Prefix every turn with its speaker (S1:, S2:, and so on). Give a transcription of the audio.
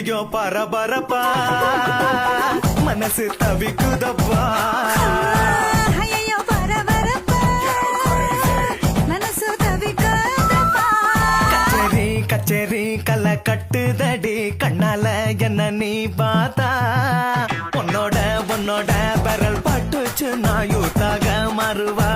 S1: ஐயோ பரபரப்பா மனசு தவிக்குதப்பா
S2: ஐயையோ, பரபரப்பா, மனசு தவிக்குதப்பா.
S1: கச்சேரி கச்சேரி கலை கட்டுதடி கண்ணால என்ன நீ பார்த்தா உன்னோட விரல் பட்டுச்சு நான் யூத்தாக மாறுவா